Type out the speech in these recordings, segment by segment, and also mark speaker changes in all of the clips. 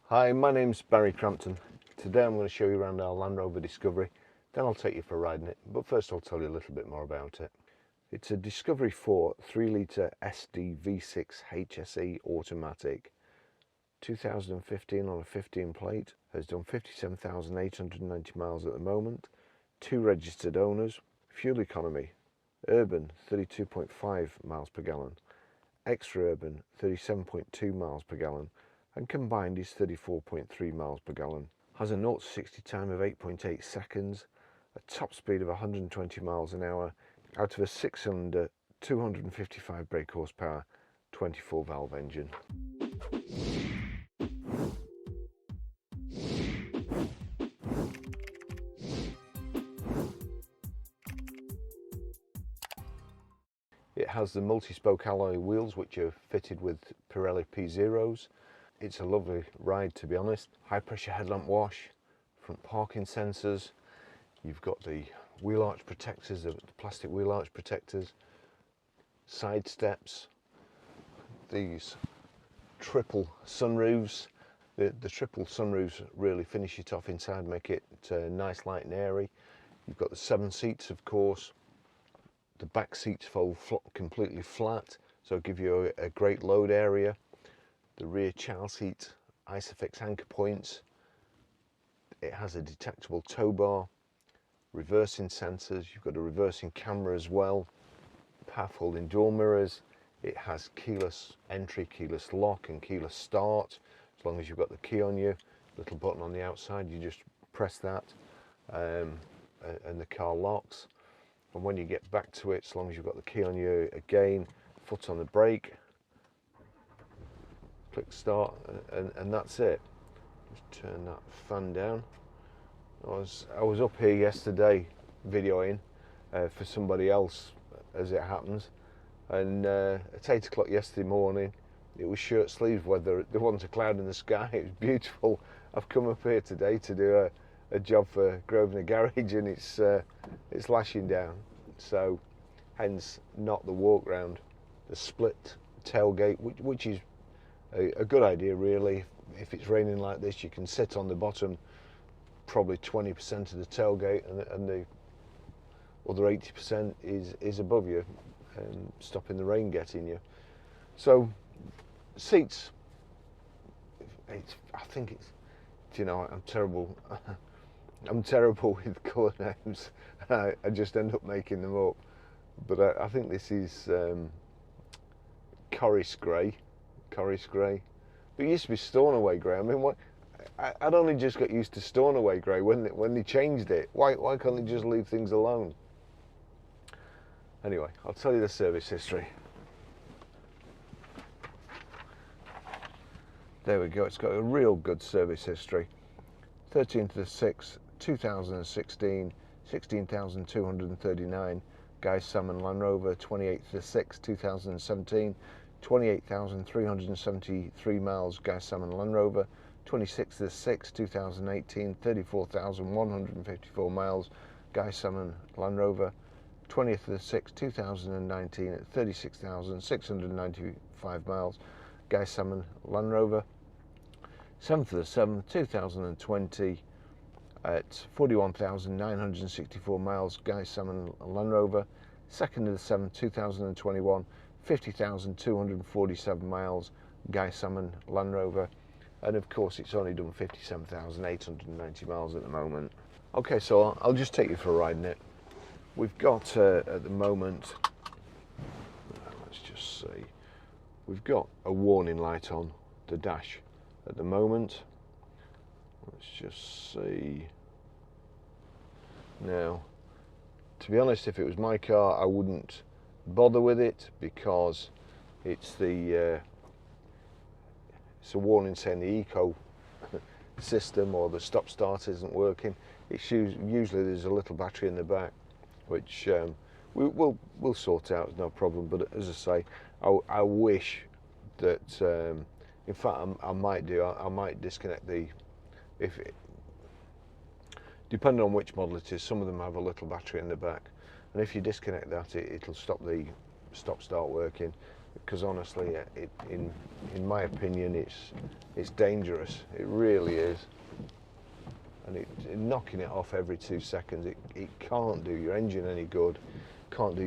Speaker 1: Hi, my name's Barry Crampton. Today I'm going to show you around our Land Rover Discovery, then I'll take you for a ride in it, but first I'll tell you a little bit more about it. It's a Discovery 4 3-litre SD V6 HSE automatic, 2015 on a 15 plate, has done 57,890 miles at the moment, 2 registered owners, fuel economy, urban 32.5 miles per gallon, extra urban 37.2 miles per gallon, and combined is 34.3 miles per gallon. Has a 0 to 60 time of 8.8 seconds, a top speed of 120 miles an hour out of a 6-cylinder 255 brake horsepower 24 valve engine. It has the multi-spoke alloy wheels which are fitted with Pirelli P0s. It's a lovely ride, to be honest. High pressure headlamp wash, front parking sensors. You've got the wheel arch protectors, the plastic wheel arch protectors, side steps, these triple sunroofs. The triple sunroofs really finish it off inside, make it nice, light and airy. You've got the 7 seats, of course. The back seats fold completely flat, so give you a great load area. The rear child seat, Isofix anchor points. It has a detachable tow bar, reversing sensors. You've got a reversing camera as well, power folding door mirrors. It has keyless entry, keyless lock and keyless start. As long as you've got the key on you, little button on the outside, you just press that and the car locks. And when you get back to it, as long as you've got the key on you, again, foot on the brake, click start, and that's it. Just turn that fan down. I was up here yesterday videoing for somebody else, as it happens, and at 8 o'clock yesterday morning it was shirt sleeve weather. There wasn't a cloud in the sky. It was beautiful. I've come up here today to do a job for Grosvenor Garage, and it's lashing down, so hence not the walk round. The split tailgate, which is a good idea really. If it's raining like this, you can sit on the bottom, probably 20% of the tailgate, and the other 80% is above you, stopping the rain getting you. So seats, I think it's, you know, I'm terrible I'm terrible with colour names. I just end up making them up, but I think this is Corris grey, but it used to be Stornoway grey. I mean, I'd only just got used to Stornoway grey when they changed it. Why can't they just leave things alone? Anyway, I'll tell you the service history. There we go. It's got a real good service history. 13th of the 6th, 2016, 16,239 Guy Salmon Land Rover. 28th of the 6th, 2017, 28,373 miles Guy Salmon Land Rover. 26th of the 6th, 2018, 34,154 miles Guy Salmon Land Rover. 20th of the 6th, 2019 at 36,695 miles Guy Salmon Land Rover. 7th of the 7th, 2020 at 41,964 miles Guy Salmon Land Rover. 2nd of the 7th, 2021, 50,247 miles Guy Salmon Land Rover. And of course it's only done 57,890 miles at the moment. Okay, so I'll just take you for a ride in it. We've got at the moment, let's just see, we've got a warning light on the dash at the moment. Let's just see. Now, to be honest, if it was my car, I wouldn't bother with it, because it's a warning saying the eco system or the stop start isn't working. It's usually there's a little battery in the back, which we'll sort out, no problem. But as I say, I wish that in fact I might disconnect the, depending on which model it is, some of them have a little battery in the back, and if you disconnect that, it'll stop the stop start working. because honestly, in my opinion, it's dangerous. It really is. And knocking it off every 2 seconds, it can't do your engine any good. Can't do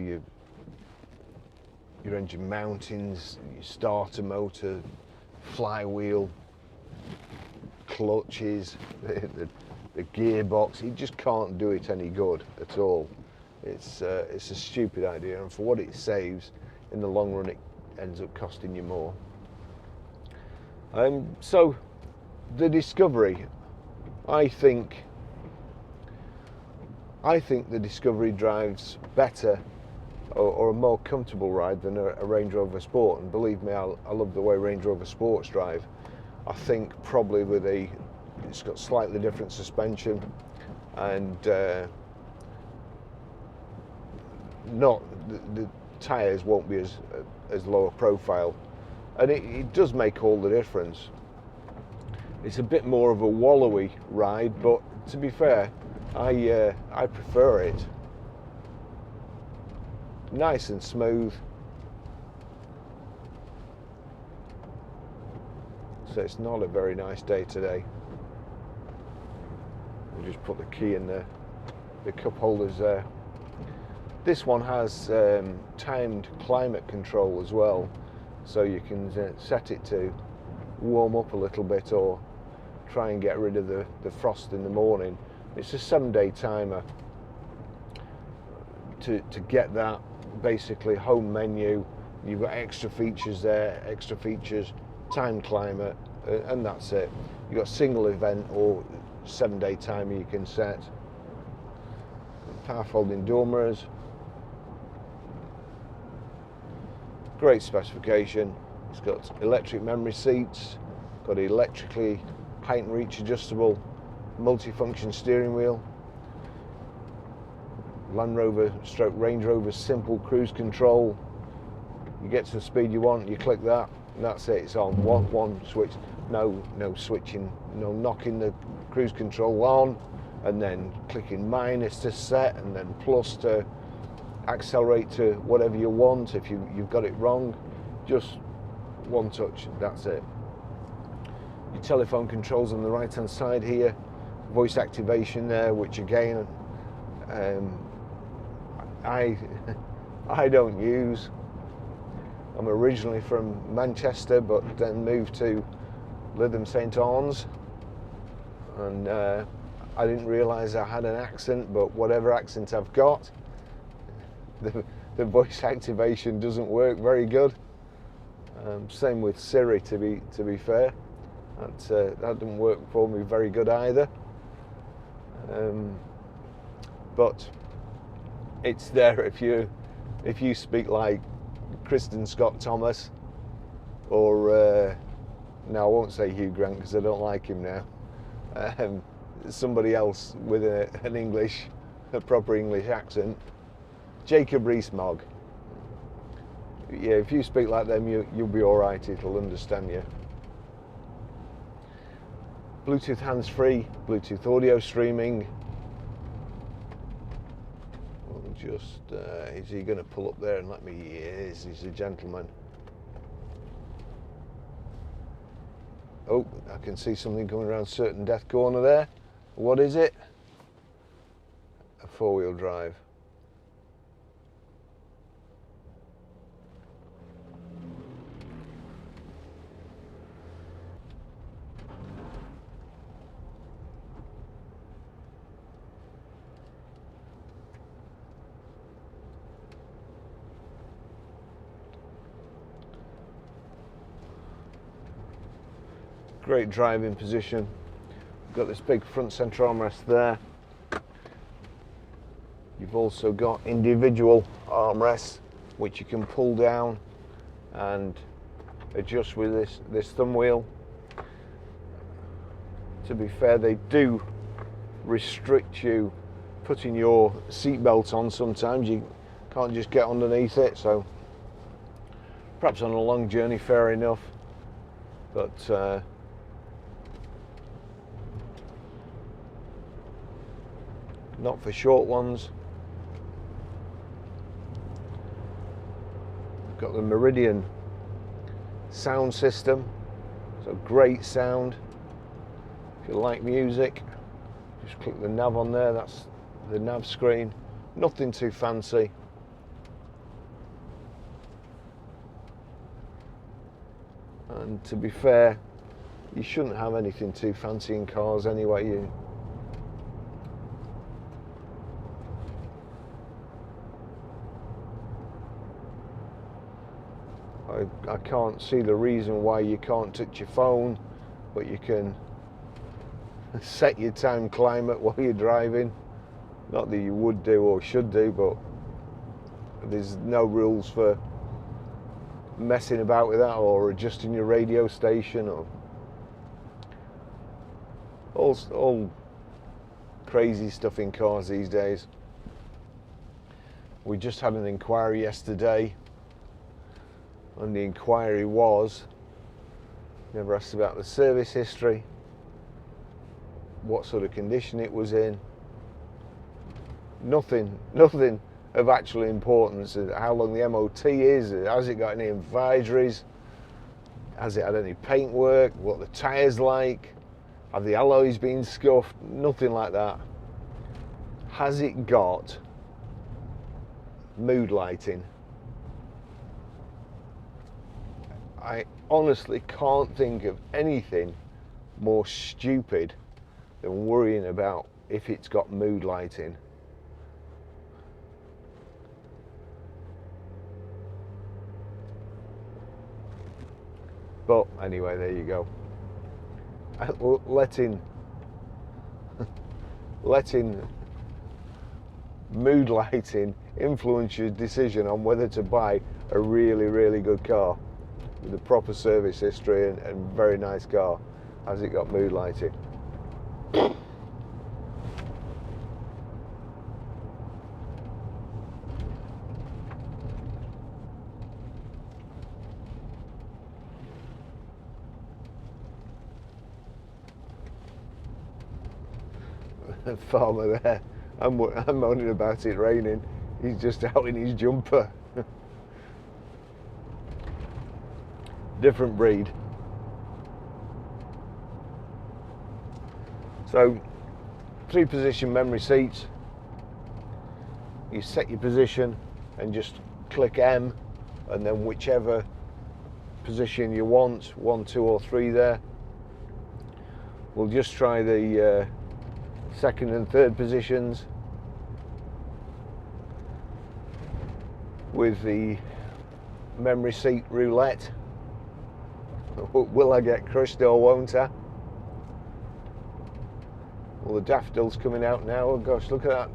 Speaker 1: your engine mountings, your starter motor, flywheel, clutches, the gearbox. It just can't do it any good at all. It's a stupid idea, and for what it saves, in the long run, it ends up costing you more. So the Discovery, I think the Discovery drives better or a more comfortable ride than a Range Rover Sport, and believe me, I love the way Range Rover Sports drive. I think probably it's got slightly different suspension, and not the tyres won't be as low a profile, and it does make all the difference. It's a bit more of a wallowy ride, but to be fair, I prefer it. Nice and smooth. So it's not a very nice day today. We'll just put the key in the cup holders there. This one has timed climate control as well, so you can set it to warm up a little bit or try and get rid of the frost in the morning. It's a 7-day timer to get that. Basically, home menu, you've got extra features there, time climate, and that's it. You've got single event or 7-day timer you can set. Power folding door mirrors. Great specification. It's got electric memory seats, got electrically height and reach adjustable multifunction steering wheel, Land Rover / Range Rover simple cruise control. You get to the speed you want, you click that, and that's it. It's on one switch. No switching, no knocking the cruise control on and then clicking minus to set and then plus to accelerate to whatever you want. If you've got it wrong, just one touch, that's it. Your telephone controls on the right hand side here, voice activation there, which again I don't use. I'm originally from Manchester, but then moved to Lytham St Albans, and I didn't realise I had an accent, but whatever accent I've got, the voice activation doesn't work very good. Same with Siri, to be fair. That didn't work for me very good either. But it's there if you speak like Kristen Scott Thomas, or no, I won't say Hugh Grant because I don't like him now. Somebody else with a proper English accent. Jacob Rees-Mogg. Yeah, if you speak like them, you'll be all right. It'll understand you. Bluetooth hands-free, Bluetooth audio streaming. Is he going to pull up there and let me? He is. He's a gentleman. Oh, I can see something coming around certain death corner there. What is it? A 4-wheel drive. Great driving position. Got this big front centre armrest there. You've also got individual armrests which you can pull down and adjust with this thumb wheel. To be fair, they do restrict you putting your seatbelt on sometimes. You can't just get underneath it, so perhaps on a long journey, fair enough, but not for short ones. Got the Meridian sound system, so great sound. If you like music, just click the nav on there, that's the nav screen. Nothing too fancy. And to be fair, you shouldn't have anything too fancy in cars anyway. I can't see the reason why you can't touch your phone, but you can set your time climate while you're driving. Not that you would do or should do, but there's no rules for messing about with that or adjusting your radio station or all crazy stuff in cars these days. We just had an inquiry yesterday, and the inquiry was, never asked about the service history, what sort of condition it was in, nothing of actual importance. How long the MOT is, has it got any advisories, has it had any paintwork, what the tyres like, have the alloys been scuffed, nothing like that. Has it got mood lighting? I honestly can't think of anything more stupid than worrying about if it's got mood lighting. But anyway, there you go. Letting mood lighting influence your decision on whether to buy a really, really good car with a proper service history and very nice car. Has it got mood lighting? Farmer there, I'm moaning about it raining. He's just out in his jumper. Different breed. So 3-position memory seats. You set your position and just click M, and then whichever position you want, 1, 2 or 3 there. We'll just try the second and third positions with the memory seat roulette. Will I get crushed or won't I? Well, the daffodil's coming out now. Oh gosh, look at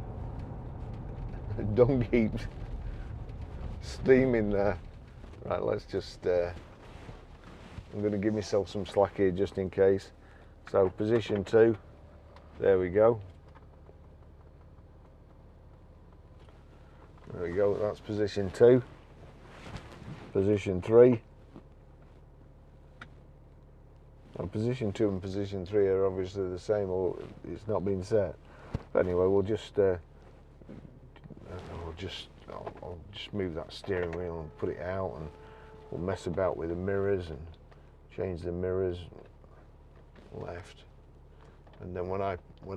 Speaker 1: that dung heap steaming there. Right, let's just I'm going to give myself some slack here just in case. So position 2, there we go. There we go, that's position 2. Position 3. Well, position 2 and position 3 are obviously the same, or it's not been set. But anyway, we'll just I'll just move that steering wheel and put it out, and we'll mess about with the mirrors and change the mirrors left. And then when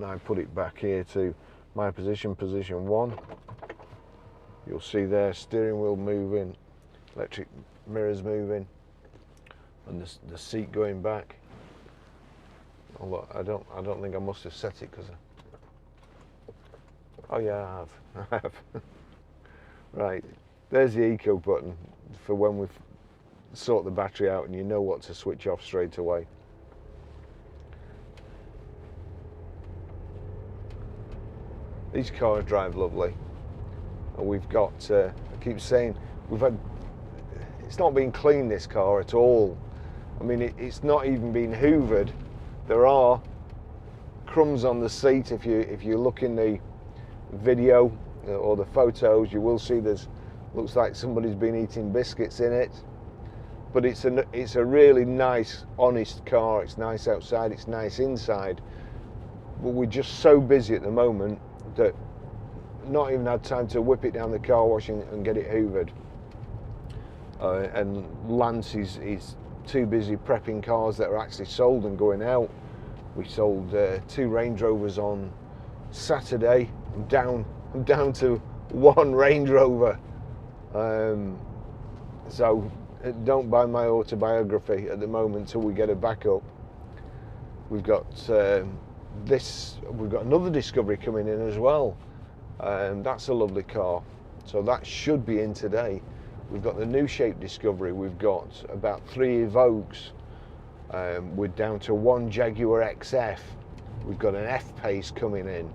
Speaker 1: I put it back here to my position 1, you'll see there steering wheel moving, electric mirrors moving, and the seat going back. Although I don't think I must have set it because oh yeah, I have. Right, there's the eco button for when we've sort the battery out and you know what to switch off straight away. These cars drive lovely, and we've got I keep saying it's not been cleaned, this car, at all. I mean, it's not even been hoovered. There are crumbs on the seat. If you look in the video or the photos, you will see looks like somebody's been eating biscuits in it. But it's a really nice, honest car. It's nice outside, it's nice inside. But we're just so busy at the moment that not even had time to whip it down the car wash and get it hoovered. And Lance is too busy prepping cars that are actually sold and going out. We sold 2 Range Rovers on Saturday. I'm down to 1 Range Rover. So don't buy my autobiography at the moment till we get a backup. We've got we've got another Discovery coming in as well. That's a lovely car. So that should be in today. We've got the new shape Discovery. We've got about 3 Evoques. We're down to 1 Jaguar XF. We've got an F-Pace coming in.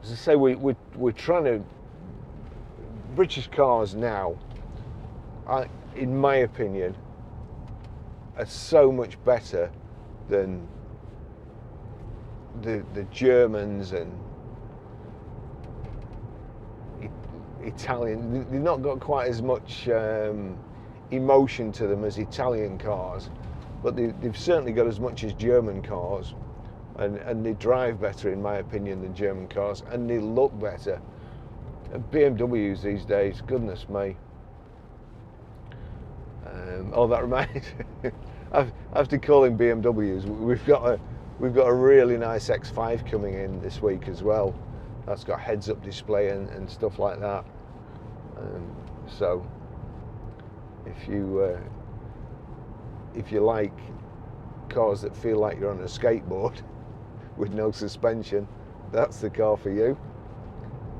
Speaker 1: As I say, we're trying to... British cars now, in my opinion, are so much better than the Germans and Italian. They've not got quite as much emotion to them as Italian cars, but they've certainly got as much as German cars, and they drive better in my opinion than German cars, and they look better. BMWs these days, goodness me. Oh, that reminds me. After calling BMWs, we've got a really nice X5 coming in this week as well. That's got heads-up display and stuff like that. So if you like cars that feel like you're on a skateboard with no suspension, that's the car for you.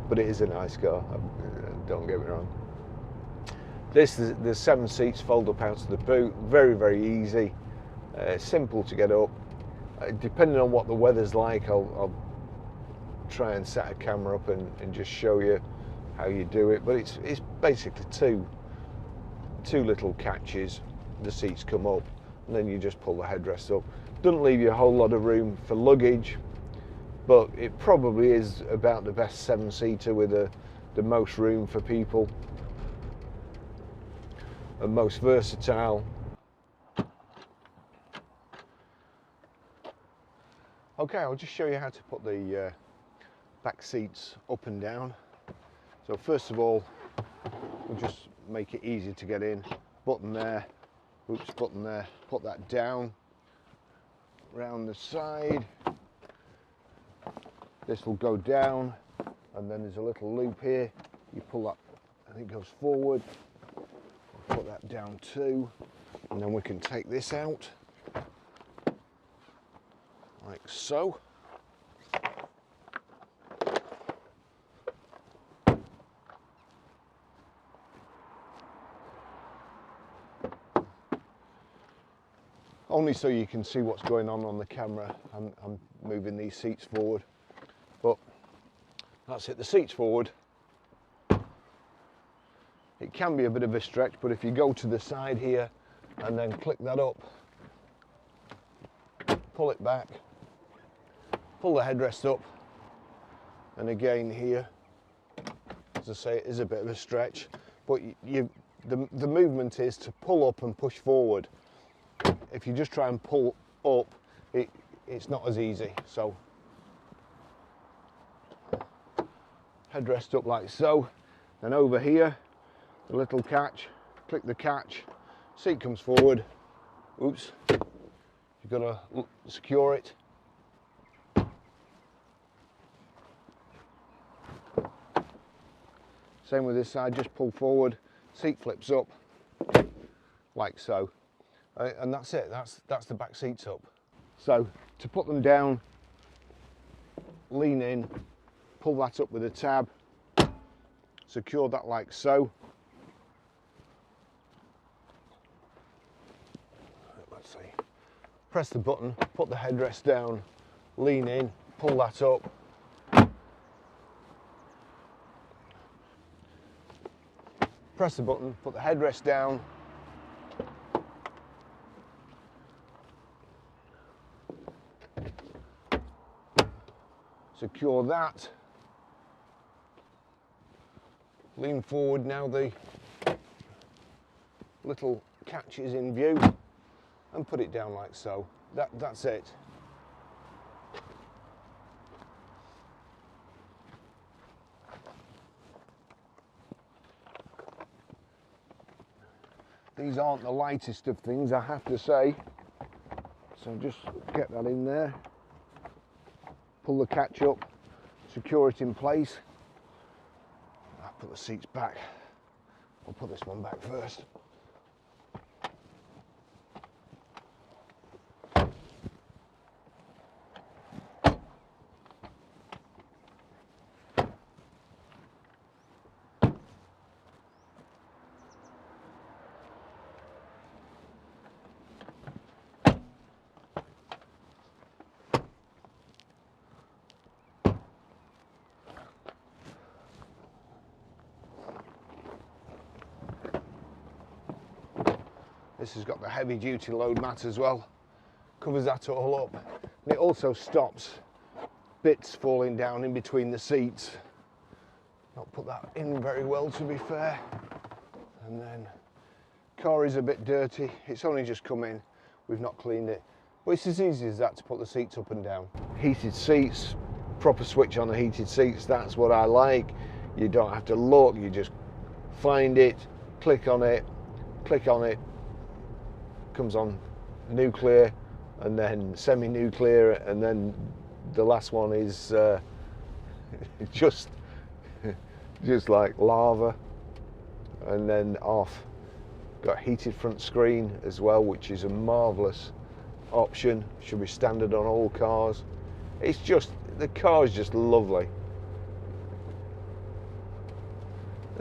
Speaker 1: But it is a nice car, don't get me wrong. The 7 seats fold up out of the boot, very, very easy, simple to get up. Depending on what the weather's like, I'll try and set a camera up and just show you how you do it. But it's basically two little catches. The seats come up, and then you just pull the headrest up. Doesn't leave you a whole lot of room for luggage, but it probably is about the best 7-seater with the most room for people and most versatile. Okay, I'll just show you how to put the back seats up and down. So first of all, we'll just make it easy to get in. Button there, oops, button there, put that down, round the side. This will go down, and then there's a little loop here. You pull that, I think it goes forward. Put that down too, and then we can take this out, like so. Only so you can see what's going on the camera. I'm moving these seats forward, but that's it, the seats forward. It can be a bit of a stretch, but if you go to the side here and then click that up, pull it back, pull the headrest up, and again here, as I say, it is a bit of a stretch, but the movement is to pull up and push forward. If you just try and pull up, it's not as easy. So headrest up like so, then over here, the little catch, click the catch, seat comes forward, oops, you've got to secure it. Same with this side, just pull forward, seat flips up, like so. And that's it, that's the back seats up. So to put them down, lean in, pull that up with a tab, secure that like so. Let's see. Press the button, put the headrest down, lean in, pull that up. Press the button, put the headrest down. Secure that. Lean forward now, the little catch is in view, and put it down like so. That's it. These aren't the lightest of things, I have to say. So just get that in there, pull the catch up, secure it in place. I'll put the seats back. I'll put this one back first. This has got the heavy duty load mat as well, covers that all up, and it also stops bits falling down in between the seats. Not put that in very well, to be fair. And then car is a bit dirty, it's only just come in, we've not cleaned it, but it's as easy as that to put the seats up and down. Heated seats, proper switch on the heated seats, that's what I like. You don't have to look, you just find it, click on it, comes on nuclear and then semi-nuclear, and then the last one is just like lava, and then off. Got heated front screen as well, which is a marvellous option, should be standard on all cars. It's just, the car is just lovely.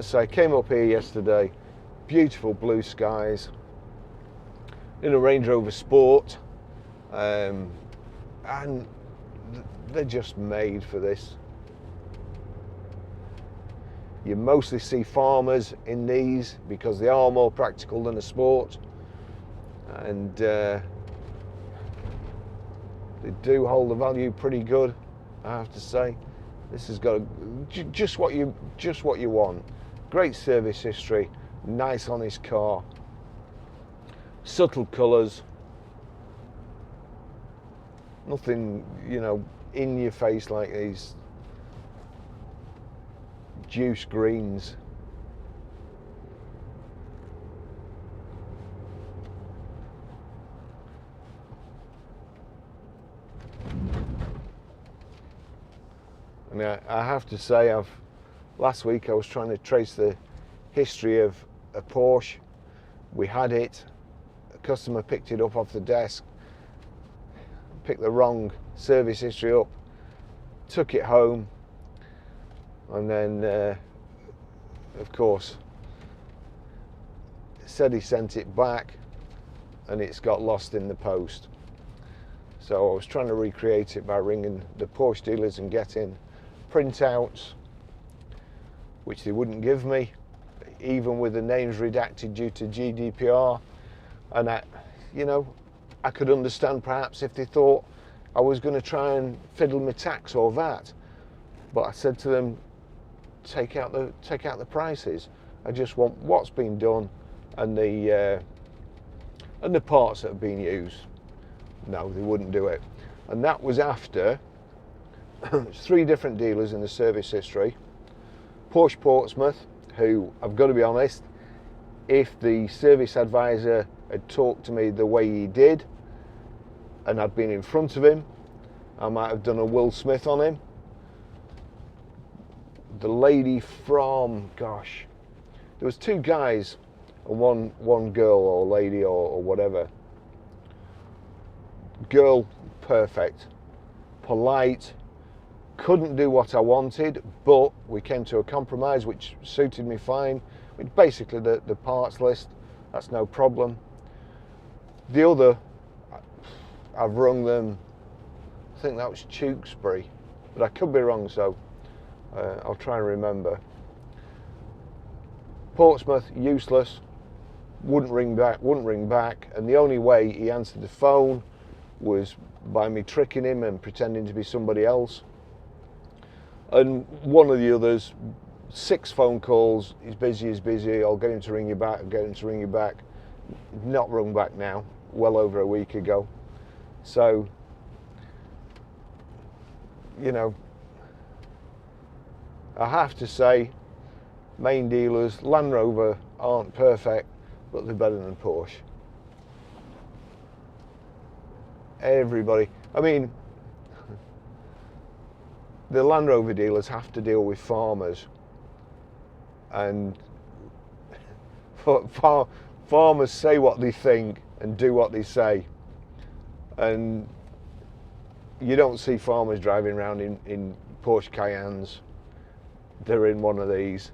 Speaker 1: So I came up here yesterday, beautiful blue skies, in a Range Rover Sport, and they're just made for this. You mostly see farmers in these because they are more practical than a Sport, and they do hold the value pretty good, I have to say. This has got just what you want. Great service history, nice honest car. Subtle colours, nothing, you know, in your face like these juice greens. I mean, I have to say, last week I was trying to trace the history of a Porsche. We had it. Customer picked it up off the desk, picked the wrong service history up, took it home, and then of course said he sent it back and it's got lost in the post. So I was trying to recreate it by ringing the Porsche dealers and getting printouts, which they wouldn't give me, even with the names redacted due to GDPR. And I could understand perhaps if they thought I was going to try and fiddle my tax or VAT, but I said to them, take out the prices. I just want what's been done and the parts that have been used. No, they wouldn't do it. And that was after 3 different dealers in the service history. Porsche Portsmouth, who, I've got to be honest, if the service advisor had talked to me the way he did and I'd been in front of him, I might have done a Will Smith on him. The lady from, gosh, there was 2 guys and one girl or lady or whatever. Girl, perfect, polite, couldn't do what I wanted, but we came to a compromise which suited me fine. Which basically the parts list, that's no problem. The other, I've rung them, I think that was Tewkesbury, but I could be wrong, so I'll try and remember. Portsmouth, useless, wouldn't ring back, and the only way he answered the phone was by me tricking him and pretending to be somebody else. And one of the others, 6 phone calls, he's busy, I'll get him to ring you back, not rung back now, well over a week ago. So, I have to say, main dealers, Land Rover aren't perfect, but they're better than Porsche. Everybody, I mean, the Land Rover dealers have to deal with farmers, and farmers say what they think and do what they say, and you don't see farmers driving around in Porsche Cayennes. They're in one of these,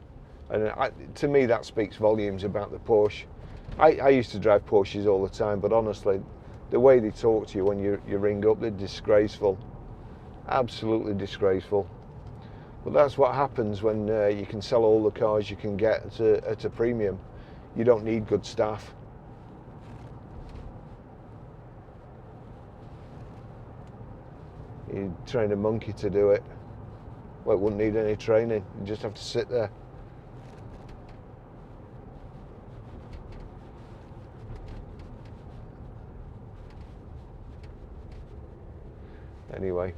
Speaker 1: and to me that speaks volumes about the Porsche. I used to drive Porsches all the time, but honestly, the way they talk to you when you ring up, they're disgraceful. Absolutely disgraceful. But that's what happens when you can sell all the cars you can get at a premium. You don't need good staff. You train a monkey to do it. Well, it wouldn't need any training. You just have to sit there. Anyway,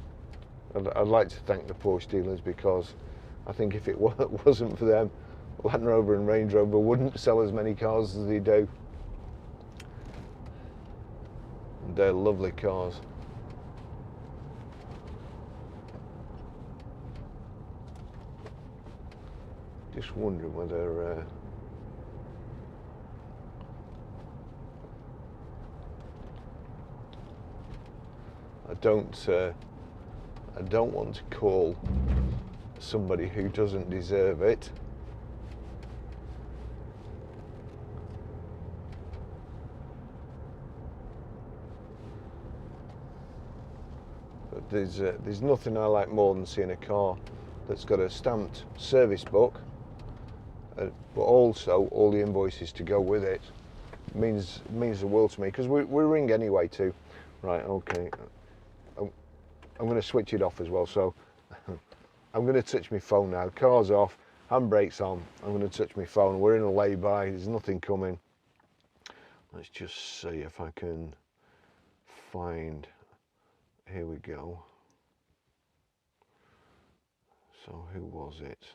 Speaker 1: I'd like to thank the Porsche dealers, because I think if it wasn't for them, Land Rover and Range Rover wouldn't sell as many cars as they do. They're lovely cars. Just wondering whether I don't want to call somebody who doesn't deserve it. But there's nothing I like more than seeing a car that's got a stamped service book, but also all the invoices to go with it. Means the world to me, because we ring anyway too. Right, okay. I'm going to switch it off as well, so I'm going to touch my phone now. Car's off, handbrake's on. I'm going to touch my phone. We're in a lay-by, there's nothing coming. Let's just see if I can find, here we go. So who was it?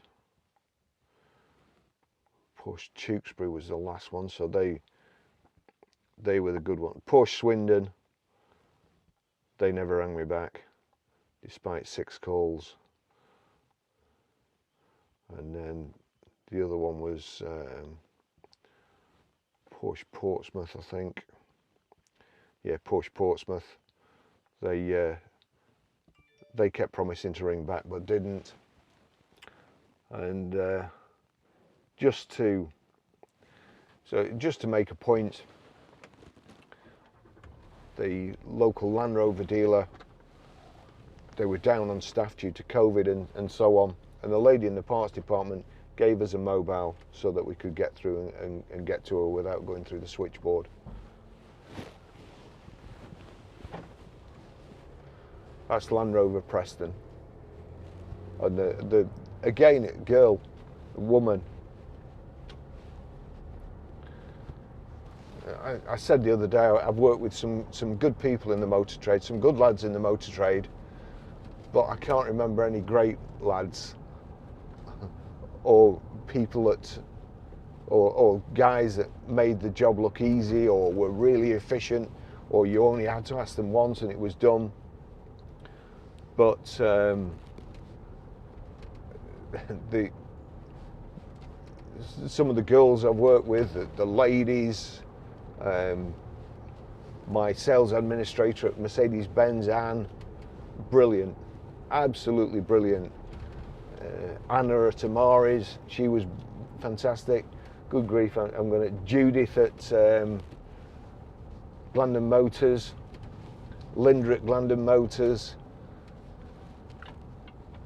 Speaker 1: Porsche Tewkesbury was the last one, so they were the good one. Porsche Swindon, they never rang me back, despite 6 calls. And then the other one was Porsche Portsmouth, I think. Yeah, Porsche Portsmouth. They kept promising to ring back, but didn't. And just to make a point, the local Land Rover dealer, they were down on staff due to COVID and so on, and the lady in the parts department gave us a mobile so that we could get through and get to her without going through the switchboard. That's Land Rover Preston. And the again, girl, woman. I said the other day, I've worked with some good people in the motor trade, some good lads in the motor trade, but I can't remember any great lads or people or guys that made the job look easy or were really efficient, or you only had to ask them once and it was done. But some of the girls I've worked with, the ladies, my sales administrator at Mercedes-Benz, Anne, brilliant, absolutely brilliant. Anna at Amari's, she was fantastic. Good grief, I'm going to Judith at Glandon Motors, Linda at Glandon Motors,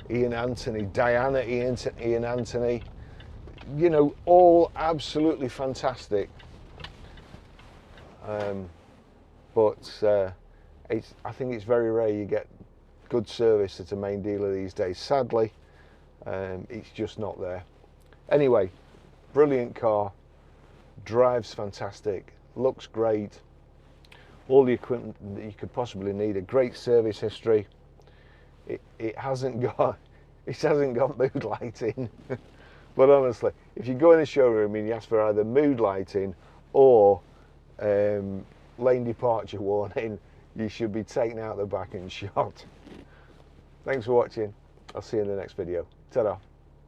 Speaker 1: Ian Anthony, Diana Ian Anthony, you know, all absolutely fantastic. But I think it's very rare you get good service at a main dealer these days. Sadly, it's just not there. Anyway, brilliant car, drives fantastic, looks great, all the equipment that you could possibly need, a great service history. It hasn't got mood lighting. But honestly, if you go in a showroom and you ask for either mood lighting or lane departure warning, you should be taken out the back and shot. Thanks for watching. I'll see you in the next video. Ta-da.